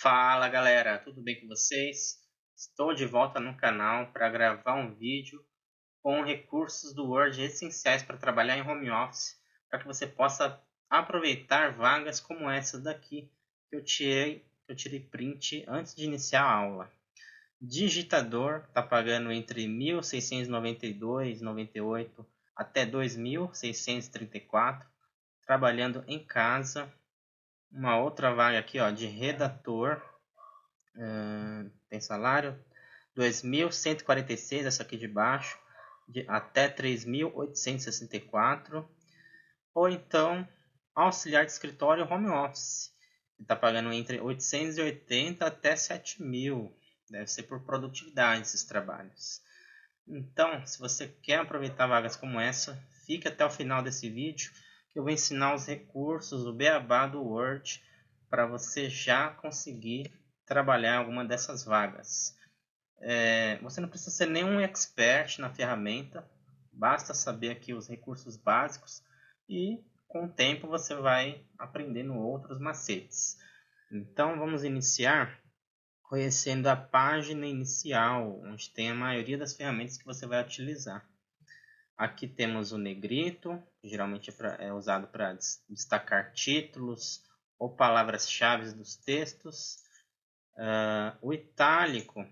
Fala galera, tudo bem com vocês? Estou de volta no canal para gravar um vídeo com recursos do Word essenciais para trabalhar em home office, para que você possa aproveitar vagas como essa daqui que eu tirei print antes de iniciar a aula. Digitador está pagando entre R$ 1.692,98 até R$ 2.634, trabalhando em casa. Uma outra vaga aqui, ó, de redator, tem salário, 2.146, essa aqui de baixo, até 3.864. Ou então, auxiliar de escritório home office, que está pagando entre 880 até 7.000. Deve ser por produtividade esses trabalhos. Então, se você quer aproveitar vagas como essa, fique até o final desse vídeo, que eu vou ensinar os recursos, o beabá do Word, para você já conseguir trabalhar alguma dessas vagas. Você não precisa ser nenhum expert na ferramenta, basta saber aqui os recursos básicos e com o tempo você vai aprendendo outros macetes. Então vamos iniciar conhecendo a página inicial, onde tem a maioria das ferramentas que você vai utilizar. Aqui temos o negrito, que geralmente é usado para destacar títulos ou palavras-chave dos textos. O itálico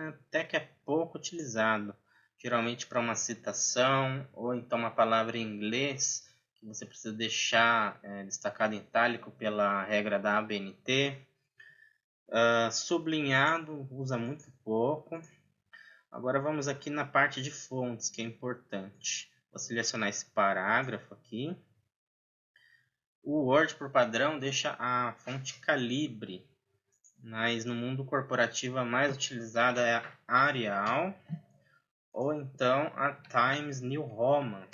até que é pouco utilizado, geralmente para uma citação ou então uma palavra em inglês que você precisa deixar destacado em itálico pela regra da ABNT. Sublinhado usa muito pouco. Agora vamos aqui na parte de fontes, que é importante. Vou selecionar esse parágrafo aqui. O Word, por padrão, deixa a fonte Calibre, mas no mundo corporativo a mais utilizada é a Arial ou então a Times New Roman.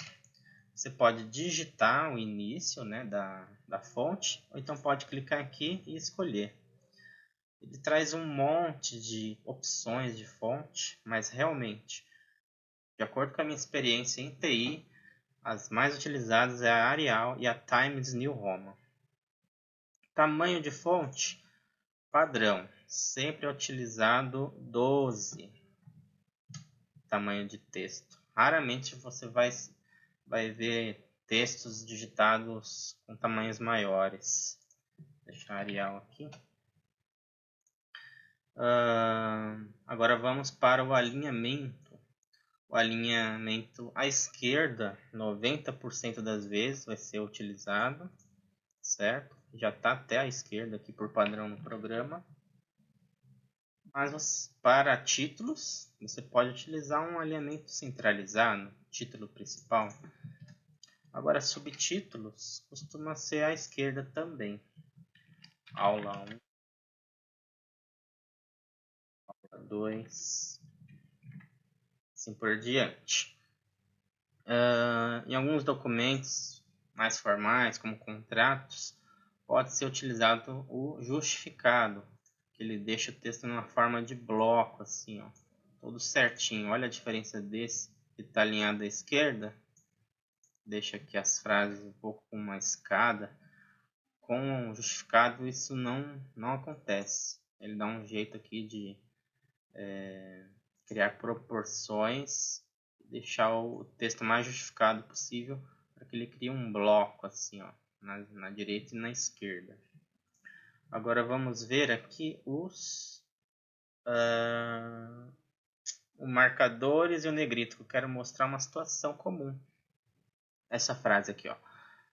Você pode digitar o início, né, da fonte, ou então pode clicar aqui e escolher. Ele traz um monte de opções de fonte, mas realmente, de acordo com a minha experiência em TI, as mais utilizadas é a Arial e a Times New Roman. Tamanho de fonte padrão, sempre é utilizado 12. Tamanho de texto. Raramente você vai ver textos digitados com tamanhos maiores. Vou deixar a Arial aqui. Agora vamos para o alinhamento. O alinhamento à esquerda, 90% das vezes vai ser utilizado, certo? Já está até à esquerda aqui por padrão no programa. Mas para títulos, você pode utilizar um alinhamento centralizado, título principal. Agora, subtítulos costuma ser à esquerda também. Aula 1, aula 2, assim por diante. Em alguns documentos mais formais, como contratos, pode ser utilizado o justificado, que ele deixa o texto numa forma de bloco, assim, ó, todo certinho. Olha a diferença desse, que está alinhado à esquerda. Deixa aqui as frases um pouco com uma escada. Com o justificado isso não acontece. Ele dá um jeito aqui de criar proporções, deixar o texto mais justificado possível, para que ele crie um bloco assim, ó, na direita e na esquerda. Agora vamos ver aqui os marcadores e o negrito, que eu quero mostrar uma situação comum. Essa frase aqui, ó.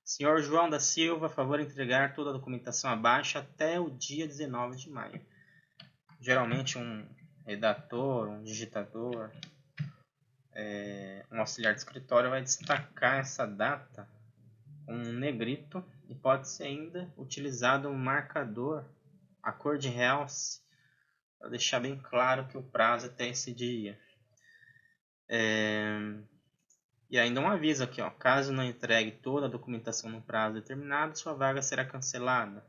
Senhor João da Silva, a favor entregar toda a documentação abaixo até o dia 19 de maio. Geralmente um redator, um digitador, um auxiliar de escritório vai destacar essa data com um negrito e pode ser ainda utilizado um marcador, a cor de realce, para deixar bem claro que o prazo é até esse dia. E ainda um aviso aqui, ó, caso não entregue toda a documentação no prazo determinado, sua vaga será cancelada.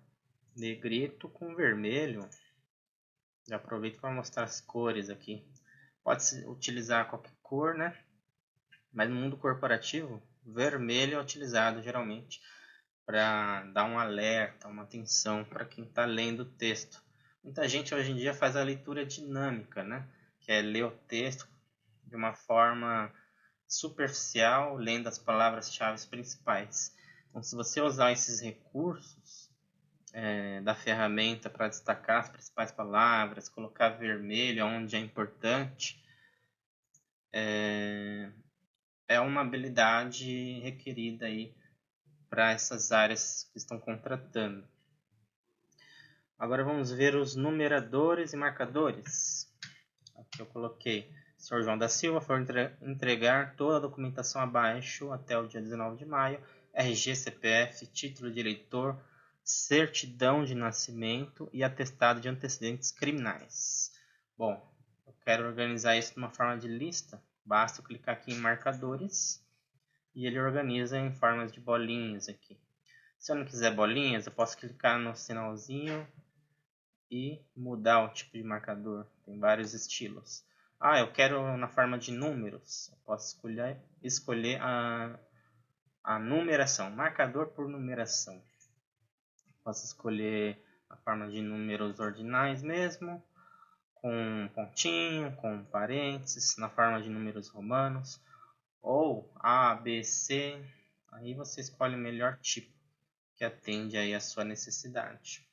Negrito com vermelho. Já aproveito para mostrar as cores aqui. Pode-se utilizar qualquer cor, né? Mas no mundo corporativo, vermelho é utilizado geralmente para dar um alerta, uma atenção para quem está lendo o texto. Muita gente hoje em dia faz a leitura dinâmica, né? Que é ler o texto de uma forma superficial, lendo as palavras-chave principais. Então, se você usar esses recursos da ferramenta para destacar as principais palavras, colocar vermelho onde é importante, é uma habilidade requerida aí para essas áreas que estão contratando. Agora vamos ver os numeradores e marcadores. Aqui eu coloquei: Sr. João da Silva for entregar toda a documentação abaixo até o dia 19 de maio, RG, CPF, título de eleitor, certidão de nascimento e atestado de antecedentes criminais. Bom, eu quero organizar isso de uma forma de lista. Basta eu clicar aqui em marcadores e ele organiza em formas de bolinhas aqui. Se eu não quiser bolinhas, eu posso clicar no sinalzinho e mudar o tipo de marcador. Tem vários estilos. Eu quero na forma de números. Eu posso escolher a numeração, marcador por numeração. Posso escolher a forma de números ordinais mesmo, com pontinho, com parênteses, na forma de números romanos, ou A, B, C. Aí você escolhe o melhor tipo que atende aí a sua necessidade.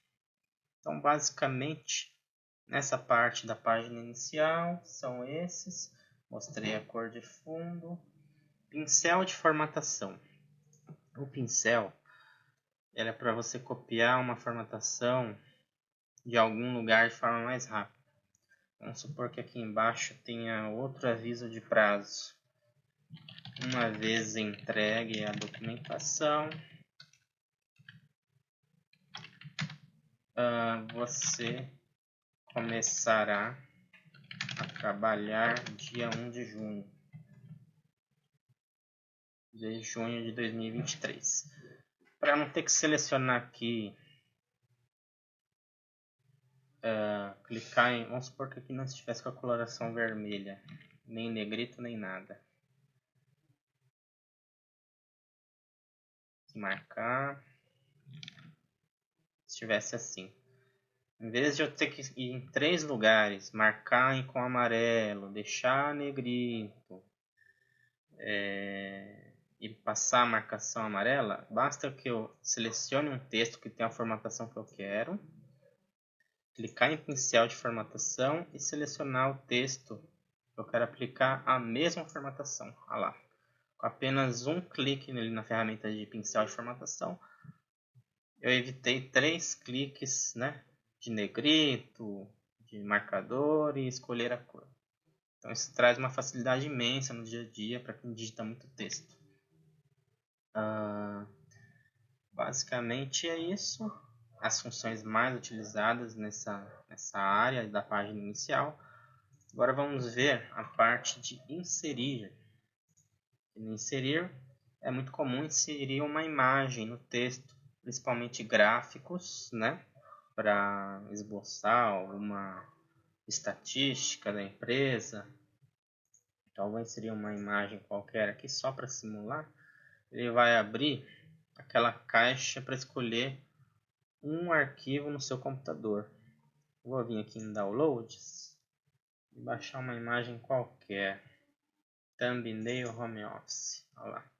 Então, basicamente, nessa parte da página inicial, são esses. Mostrei a cor de fundo. Pincel de formatação. O pincel é para você copiar uma formatação de algum lugar de forma mais rápida. Vamos supor que aqui embaixo tenha outro aviso de prazo. Uma vez entregue a documentação, você começará a trabalhar dia 1 de junho. De junho de 2023. Para não ter que selecionar aqui, clicar em, vamos supor que aqui não estivesse com a coloração vermelha, nem negrito nem nada. Marcar, se estivesse assim. Em vez de eu ter que ir em 3 lugares, marcar com amarelo, deixar negrito, e passar a marcação amarela, basta que eu selecione um texto que tem a formatação que eu quero, clicar em pincel de formatação e selecionar o texto que eu quero aplicar a mesma formatação. Olha lá. Com apenas um clique na ferramenta de pincel de formatação, eu evitei 3 cliques, né, de negrito, de marcador e escolher a cor. Então isso traz uma facilidade imensa no dia a dia para quem digita muito texto. Basicamente é isso. As funções mais utilizadas nessa área da página inicial. Agora vamos ver a parte de inserir. No inserir é muito comum inserir uma imagem no texto, principalmente gráficos, né, para esboçar alguma estatística da empresa. Então vou inserir uma imagem qualquer aqui só para simular. Ele vai abrir aquela caixa para escolher um arquivo no seu computador. Vou vir aqui em Downloads e baixar uma imagem qualquer. Thumbnail Home Office. Olha lá.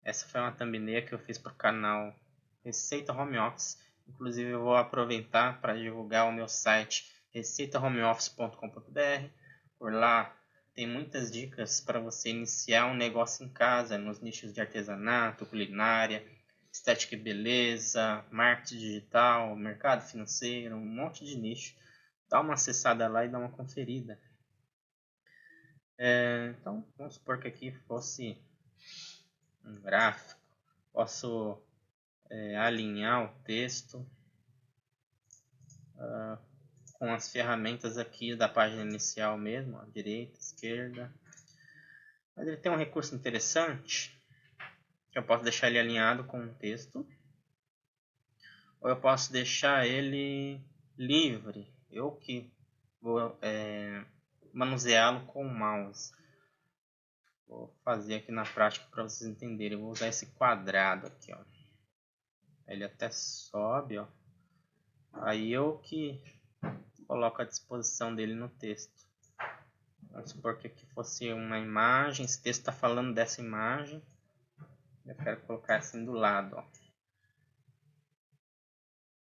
Essa foi uma thumbnail que eu fiz para o canal Receita Home Office. Inclusive eu vou aproveitar para divulgar o meu site receitahomeoffice.com.br. Por lá tem muitas dicas para você iniciar um negócio em casa, nos nichos de artesanato, culinária, estética e beleza, marketing digital, mercado financeiro, um monte de nicho. Dá uma acessada lá e dá uma conferida. Então, vamos supor que aqui fosse um gráfico. Posso alinhar o texto com as ferramentas aqui da página inicial mesmo, ó, direita, esquerda. Mas ele tem um recurso interessante, que eu posso deixar ele alinhado com o texto, ou eu posso deixar ele livre, eu que vou manuseá-lo com o mouse. Vou fazer aqui na prática para vocês entenderem. Eu vou usar esse quadrado aqui, ó. Ele até sobe, ó. Aí eu que coloco à disposição dele no texto. Vamos supor que aqui fosse uma imagem, esse texto está falando dessa imagem. Eu quero colocar assim do lado, ó.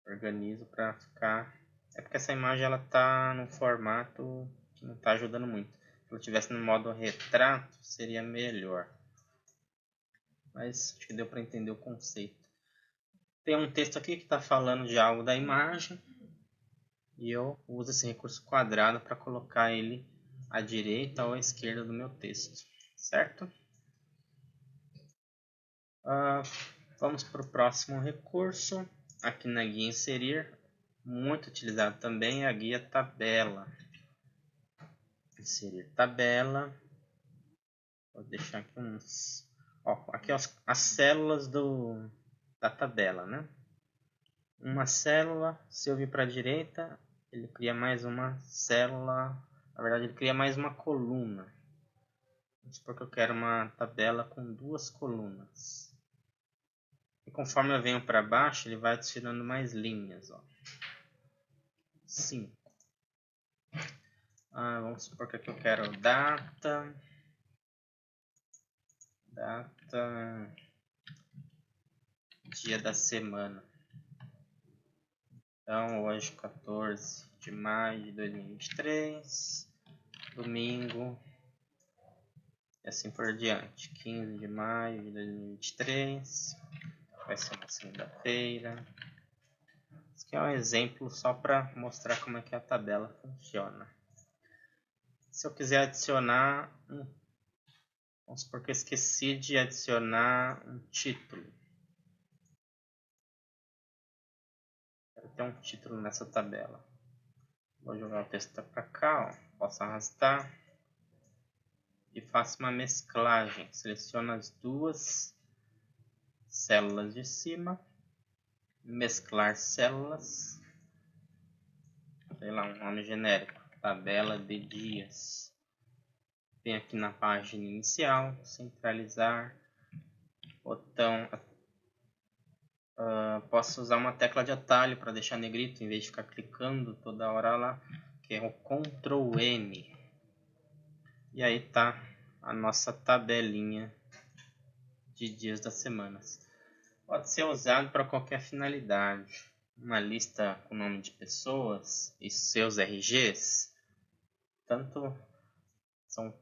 Organizo para ficar... É porque essa imagem ela tá num formato que não está ajudando muito. Se ela estivesse no modo retrato, seria melhor. Mas acho que deu para entender o conceito. Tem um texto aqui que está falando de algo da imagem. E eu uso esse recurso quadrado para colocar ele à direita ou à esquerda do meu texto. Certo? Vamos para o próximo recurso. Aqui na guia inserir. Muito utilizado também é a guia tabela. Inserir tabela. Vou deixar aqui uns... Ó, aqui as células da tabela, né? Uma célula, se eu vir para a direita, ele cria mais uma célula. Na verdade, ele cria mais uma coluna. Vamos supor que eu quero uma tabela com duas colunas. E conforme eu venho para baixo, ele vai adicionando mais linhas. Ó. 5. Vamos supor que aqui eu quero data, dia da semana. Então, hoje, 14 de maio de 2023, domingo, e assim por diante. 15 de maio de 2023, vai ser uma segunda-feira. Esse aqui é um exemplo só para mostrar como é que a tabela funciona. Se eu quiser adicionar vamos supor que eu esqueci de adicionar um título. Quero ter um título nessa tabela. Vou jogar o texto para cá, ó. Posso arrastar. E faço uma mesclagem. Seleciono as duas células de cima. Mesclar células. Sei lá, um nome genérico. Tabela de dias. Venho aqui na página inicial. Centralizar. Botão. Posso usar uma tecla de atalho para deixar negrito, em vez de ficar clicando toda hora lá, que é o Ctrl N. E aí tá a nossa tabelinha de dias das semanas. Pode ser usado para qualquer finalidade. Uma lista com nome de pessoas e seus RGs. São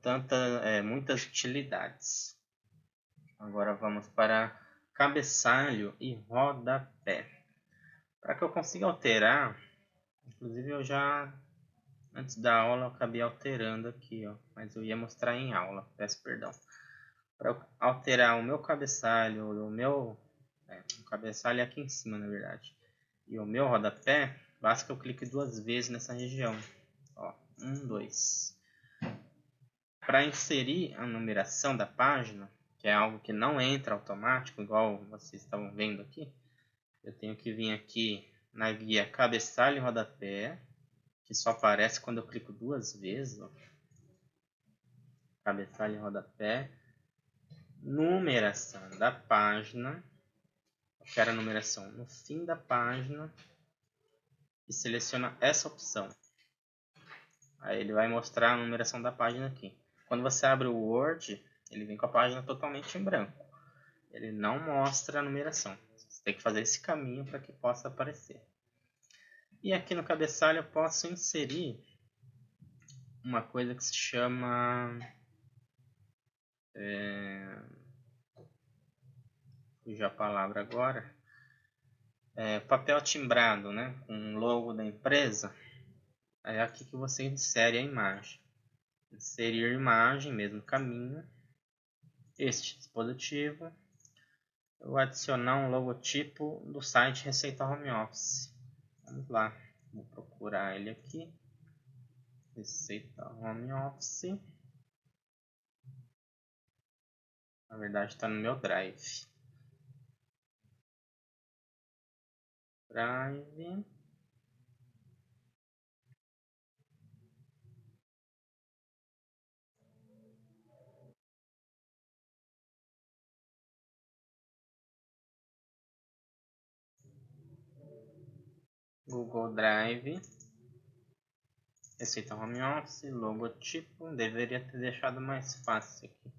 muitas utilidades. Agora vamos para cabeçalho e rodapé. Para que eu consiga alterar, inclusive eu já antes da aula eu acabei alterando aqui, ó, mas eu ia mostrar em aula, peço perdão. Para alterar o meu cabeçalho, o cabeçalho é aqui em cima na verdade, e o meu rodapé, basta que eu clique duas vezes nessa região, ó, 1, 2. Para inserir a numeração da página, que é algo que não entra automático, igual vocês estavam vendo aqui, eu tenho que vir aqui na guia cabeçalho e rodapé, que só aparece quando eu clico duas vezes, ó. Cabeçalho e rodapé, numeração da página, eu quero a numeração no fim da página e seleciona essa opção. Aí ele vai mostrar a numeração da página aqui. Quando você abre o Word, ele vem com a página totalmente em branco. Ele não mostra a numeração. Você tem que fazer esse caminho para que possa aparecer. E aqui no cabeçalho eu posso inserir uma coisa que se chama... fugiu a palavra agora. Papel timbrado, né? Com o logo da empresa. É aqui que você insere a imagem. Inserir imagem, mesmo caminho. Este dispositivo. Eu vou adicionar um logotipo do site Receita Home Office. Vamos lá. Vou procurar ele aqui. Receita Home Office. Na verdade está no meu Drive. Google Drive. Receita home office, logotipo, deveria ter deixado mais fácil aqui.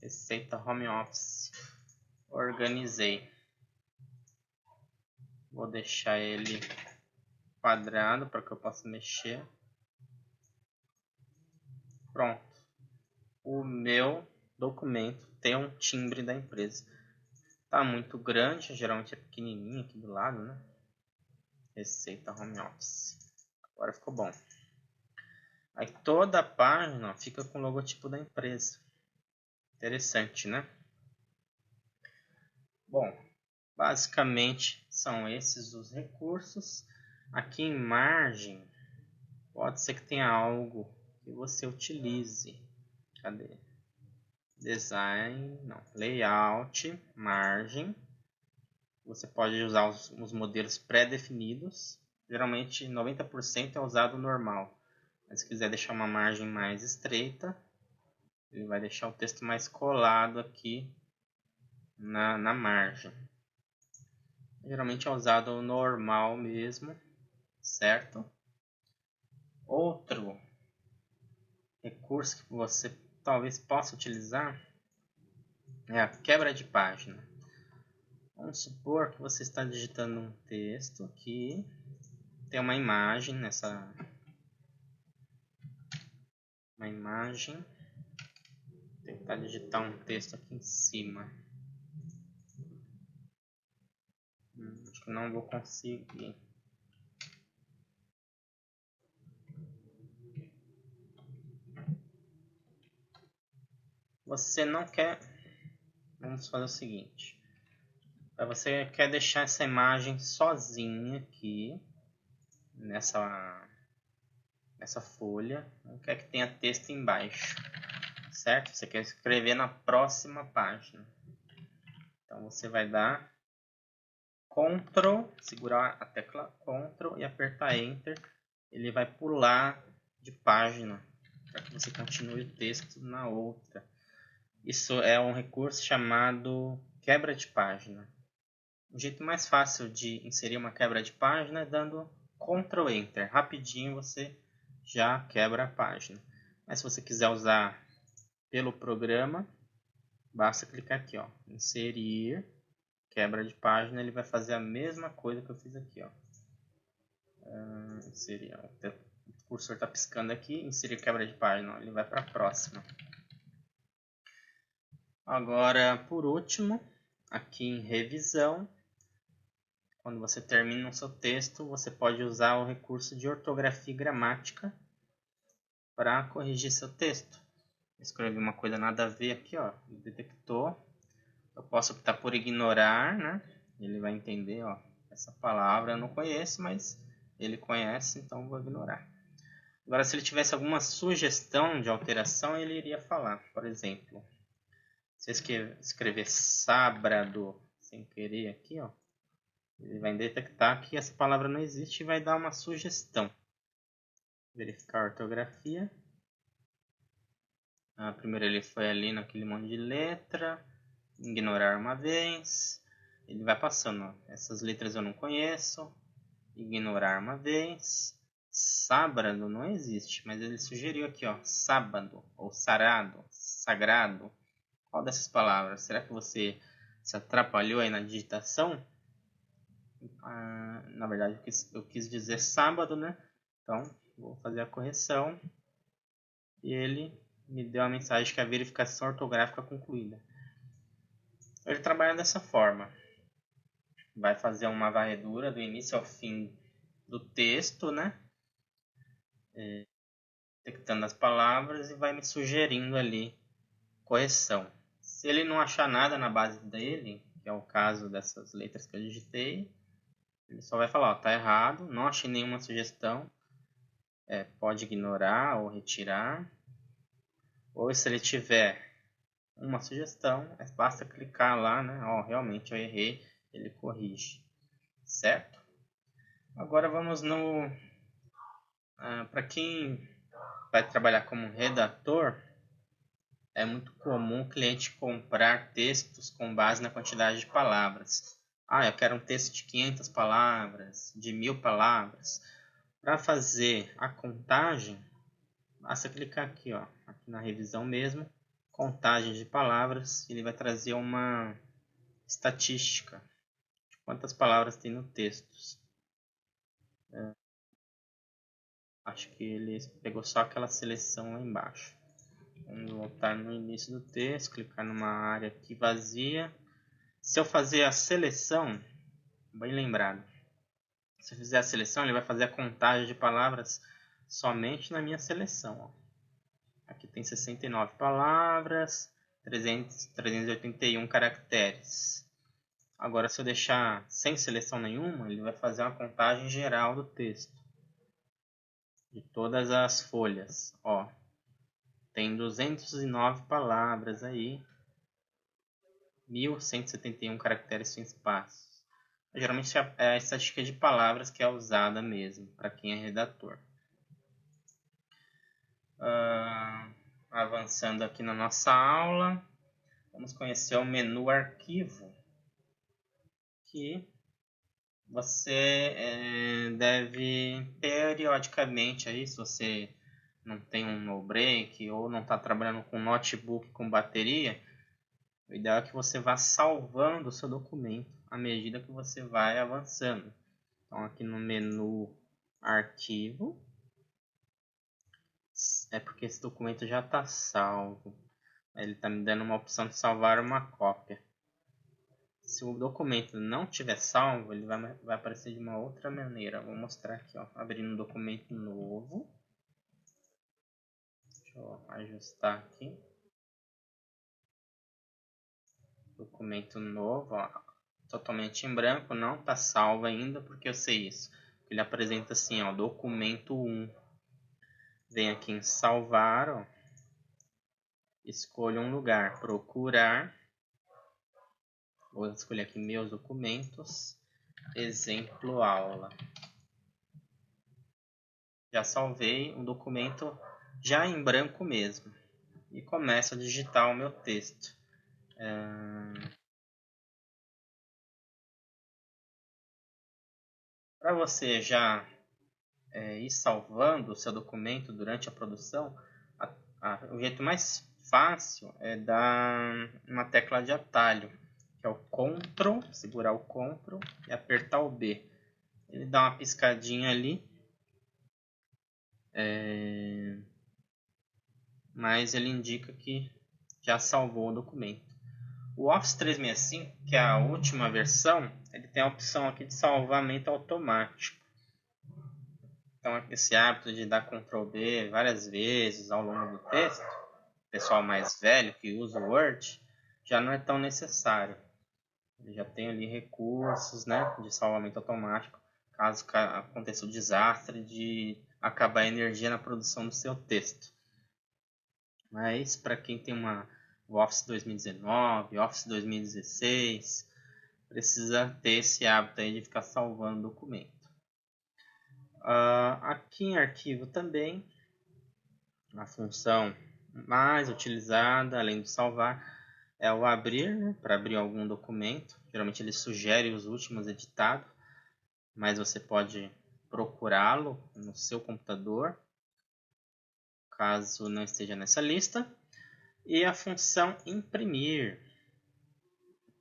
Receita home office, organizei. Vou deixar ele quadrado para que eu possa mexer. Pronto. O meu documento tem um timbre da empresa. Tá muito grande, geralmente é pequenininho aqui do lado, né? Receita home office. Agora ficou bom. Aí toda a página fica com o logotipo da empresa. Interessante, né? Bom, basicamente são esses os recursos. Aqui em margem, pode ser que tenha algo que você utilize. Cadê? Design, não, layout, margem. Você pode usar os modelos pré-definidos. Geralmente 90% é usado normal. Mas se quiser deixar uma margem mais estreita, ele vai deixar o texto mais colado aqui na margem. Geralmente é usado o normal mesmo, certo? Outro recurso que você talvez possa utilizar é a quebra de página. Vamos supor que você está digitando um texto aqui, tem uma imagem nessa... Uma imagem. Vou tentar digitar um texto aqui em cima. Acho que não vou conseguir. Você não quer... Vamos fazer o seguinte. Você quer deixar essa imagem sozinha aqui. Nessa folha. Não quer que tenha texto embaixo. Certo? Você quer escrever na próxima página. Então você vai dar Ctrl, segurar a tecla Ctrl e apertar Enter. Ele vai pular de página para que você continue o texto na outra. Isso é um recurso chamado quebra de página. O jeito mais fácil de inserir uma quebra de página é dando Ctrl Enter. Rapidinho você já quebra a página. Mas se você quiser usar pelo programa, basta clicar aqui, ó, inserir quebra de página. Ele vai fazer a mesma coisa que eu fiz aqui, ó. Inserir, o cursor está piscando aqui, inserir quebra de página, ó, ele vai para a próxima. Agora, por último, aqui em revisão, quando você termina o seu texto, você pode usar o recurso de ortografia e gramática para corrigir seu texto. Escrevi uma coisa nada a ver aqui, ó, ele detectou. Eu posso optar por ignorar, né? Ele vai entender, ó, essa palavra eu não conheço, mas ele conhece, então vou ignorar. Agora, se ele tivesse alguma sugestão de alteração, ele iria falar. Por exemplo, se eu escrever sábado sem querer aqui, ó, ele vai detectar que essa palavra não existe e vai dar uma sugestão. Verificar a ortografia. Primeiro ele foi ali naquele monte de letra. Ignorar uma vez. Ele vai passando, ó. Essas letras eu não conheço. Ignorar uma vez. Sábado não existe, mas ele sugeriu aqui, ó, sábado ou sarado, sagrado. Qual dessas palavras? Será que você se atrapalhou aí na digitação? Na verdade eu quis dizer sábado, né? Então vou fazer a correção. E ele me deu a mensagem que a verificação ortográfica concluída. Ele trabalha dessa forma. Vai fazer uma varredura do início ao fim do texto, né? Detectando as palavras e vai me sugerindo ali correção. Se ele não achar nada na base dele, que é o caso dessas letras que eu digitei, ele só vai falar, ó, tá errado, não achei nenhuma sugestão, pode ignorar ou retirar. Ou se ele tiver uma sugestão, basta clicar lá, né? Ó, realmente eu errei, ele corrige, certo? Agora vamos no... para quem vai trabalhar como redator, é muito comum o cliente comprar textos com base na quantidade de palavras. Eu quero um texto de 500 palavras, de 1000 palavras. Para fazer a contagem, basta clicar aqui, ó, aqui na revisão mesmo, contagem de palavras, ele vai trazer uma estatística de quantas palavras tem no texto. Acho que ele pegou só aquela seleção lá embaixo. Vamos voltar no início do texto, clicar numa área aqui vazia. Se eu fazer a seleção, bem lembrado, se eu fizer a seleção, ele vai fazer a contagem de palavras somente na minha seleção. Ó. Aqui tem 69 palavras, 381 caracteres. Agora, se eu deixar sem seleção nenhuma, ele vai fazer uma contagem geral do texto, de todas as folhas. Ó, tem 209 palavras aí, 1171 caracteres sem espaços. Geralmente é a estatística de palavras que é usada mesmo, para quem é redator. Avançando aqui na nossa aula, vamos conhecer o menu arquivo, que você deve periodicamente, aí, se você não tem um no break ou não está trabalhando com notebook com bateria, o ideal é que você vá salvando o seu documento à medida que você vai avançando. Então aqui no menu arquivo, é porque esse documento já está salvo. Ele está me dando uma opção de salvar uma cópia. Se o documento não estiver salvo, ele vai aparecer de uma outra maneira. Vou mostrar aqui, ó, abrindo um documento novo. Deixa eu ajustar aqui. Documento novo, ó, totalmente em branco, não está salvo ainda, porque eu sei isso. Ele apresenta assim, ó, documento 1. Vem aqui em salvar, ó. Escolha um lugar, procurar. Vou escolher aqui meus documentos, exemplo aula. Já salvei o documento já em branco mesmo. E começo a digitar o meu texto. Para você já ir salvando o seu documento durante a produção, o jeito mais fácil é dar uma tecla de atalho, que é o Ctrl, segurar o Ctrl e apertar o B. Ele dá uma piscadinha ali, mas ele indica que já salvou o documento. O Office 365, que é a última versão, ele tem a opção aqui de salvamento automático. Então, esse hábito de dar Ctrl B várias vezes ao longo do texto, o pessoal mais velho que usa o Word, já não é tão necessário. Ele já tem ali recursos, né, de salvamento automático, caso aconteça o desastre de acabar a energia na produção do seu texto. Mas para quem tem o Office 2019, Office 2016, precisa ter esse hábito aí de ficar salvando documento. Aqui em arquivo também, a função mais utilizada, além de salvar, é o abrir, né, para abrir algum documento. Geralmente ele sugere os últimos editados, mas você pode procurá-lo no seu computador, caso não esteja nessa lista. E a função imprimir.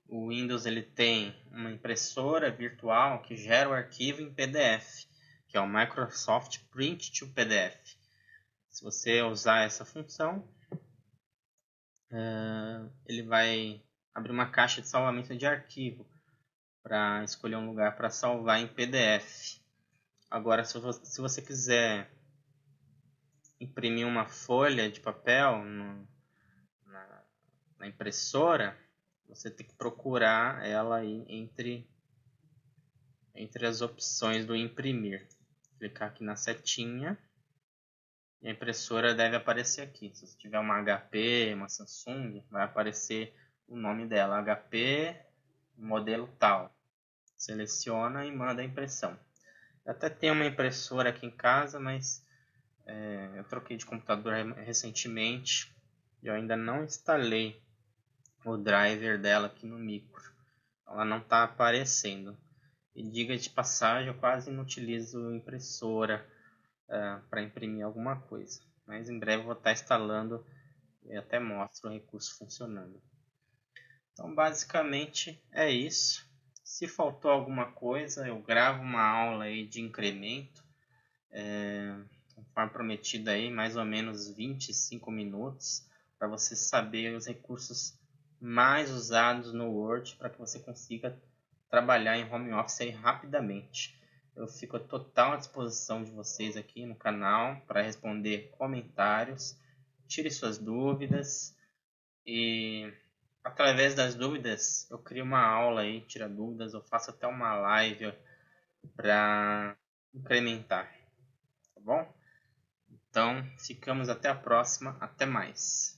O Windows ele tem uma impressora virtual que gera o arquivo em PDF, que é o Microsoft Print to PDF. Se você usar essa função, ele vai abrir uma caixa de salvamento de arquivo para escolher um lugar para salvar em PDF. Agora, se você quiser imprimir uma folha de papel na impressora, você tem que procurar ela aí entre as opções do imprimir. Clicar aqui na setinha e a impressora deve aparecer aqui. Se você tiver uma HP, uma Samsung, vai aparecer o nome dela, HP, modelo tal. Seleciona e manda a impressão. Eu até tenho uma impressora aqui em casa, mas eu troquei de computador recentemente e eu ainda não instalei o driver dela aqui no micro. Ela não está aparecendo. E diga de passagem, eu quase não utilizo impressora para imprimir alguma coisa. Mas em breve eu vou estar instalando e até mostro o recurso funcionando. Então basicamente é isso. Se faltou alguma coisa, eu gravo uma aula aí de incremento, conforme prometido aí, mais ou menos 25 minutos, para você saber os recursos mais usados no Word, para que você consiga trabalhar em home office aí rapidamente. Eu fico à total disposição de vocês aqui no canal para responder comentários, tire suas dúvidas e através das dúvidas eu crio uma aula aí, tira dúvidas, eu faço até uma live para incrementar, tá bom? Então, ficamos até a próxima, até mais.